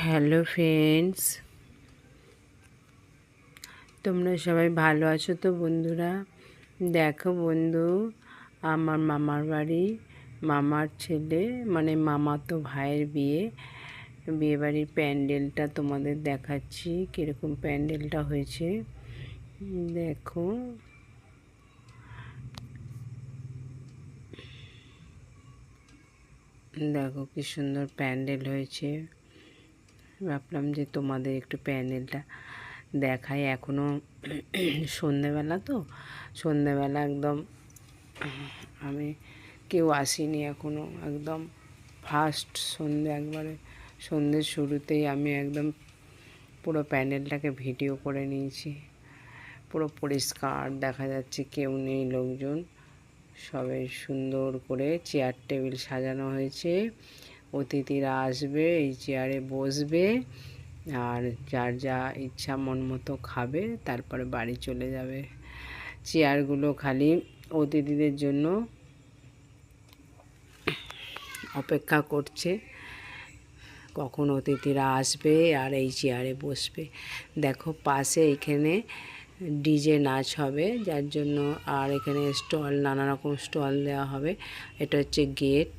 Hello friends, তোমরা সবাই ভালো আছো তো বন্ধুরা? দেখো বন্ধু, আমার মামার বাড়ি, মামার ছেলে মানে মামাতো ভাইয়ের বিয়েবাড়ির প্যান্ডেলটা তোমাদের দেখাচ্ছি কীরকম প্যান্ডেলটা হয়েছে। দেখো, দেখো কি সুন্দর প্যান্ডেল হয়েছে। ভাবলাম যে তোমাদের একটু প্যান্ডেলটা দেখাই। এখনও সন্ধেবেলা তো, সন্ধেবেলা একদম আমি কেউ আসিনি এখনও, একদম ফার্স্ট সন্ধে, একবারে সন্ধ্যের শুরুতেই আমি একদম পুরো প্যান্ডেলটাকে ভিডিও করে নিয়েছি। পুরো পরিষ্কার দেখা যাচ্ছে, কেউ নেই, লোকজন সবাই সুন্দর করে চেয়ার টেবিল সাজানো হয়েছে। অতিথিরা আসবে, এই চেয়ারে বসবে আর যার যা ইচ্ছা মন মতো খাবে, তারপরে বাড়ি চলে যাবে। চেয়ারগুলো খালি অতিথিদের জন্য অপেক্ষা করছে, কখন অতিথিরা আসবে আর এই চেয়ারে বসবে। দেখো পাশে এখানে ডিজে নাচ হবে, যার জন্য আর এখানে স্টল, নানা রকম স্টল দেওয়া হবে। এটা হচ্ছে গেট,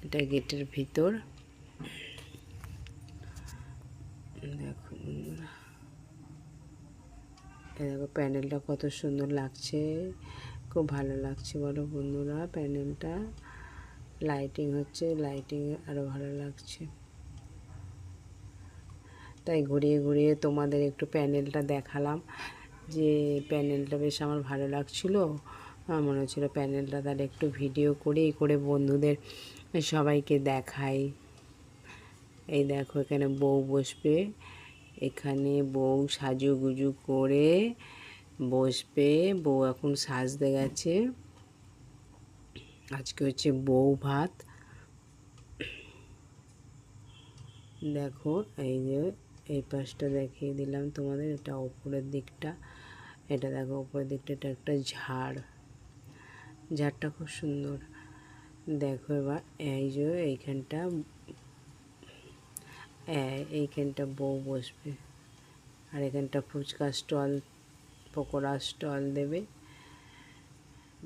এটা গেটের ভিতর। দেখো বন্ধুরা, দেখো প্যান্ডেলটা কত সুন্দর লাগছে, খুব ভালো লাগছে বলো বন্ধুরা। প্যান্ডেলটা লাইটিং হচ্ছে, লাইটিং আরও ভালো লাগছে। তাই ঘুরিয়ে ঘুরিয়ে তোমাদের একটু প্যান্ডেলটা দেখালাম, যে প্যান্ডেলটা বেশ আমার ভালো লাগছিলো। মনে হচ্ছিলো প্যান্ডেলটা তাহলে একটু ভিডিও করে বন্ধুদের সবাইকে দেখাই। এই দেখো এখানে বউ বসবে, এখানে বউ সাজুগুজু করে বসবে। বউ এখন সাজতে গেছে, আজকে হচ্ছে বউ ভাত। দেখো এই যে এই পাশটা দেখিয়ে দিলাম তোমাদের, এটা ওপরের দিকটা, এটা দেখো ওপরের দিকটা, এটা একটা ঝাড়টা খুব সুন্দর। দেখো এবার এই যে এইখানটা বউ বসবে, আর এখানটা ফুচকা স্টল, পকোড়া স্টল দেবে।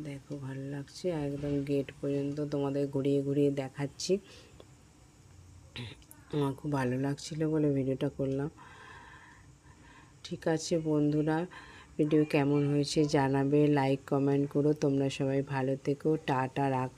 দেখো ভালো লাগছে, একদম গেট পর্যন্ত তোমাদের ঘুরিয়ে ঘুরিয়ে দেখাচ্ছি। আমার খুব ভালো লাগছিলো বলে ভিডিওটা করলাম। ঠিক আছে বন্ধুরা, ভিডিও কেমন হয়েছে জানাবে, লাইক কমেন্ট করো। তোমরা সবাই ভালো থেকো, টাটা, রাখ।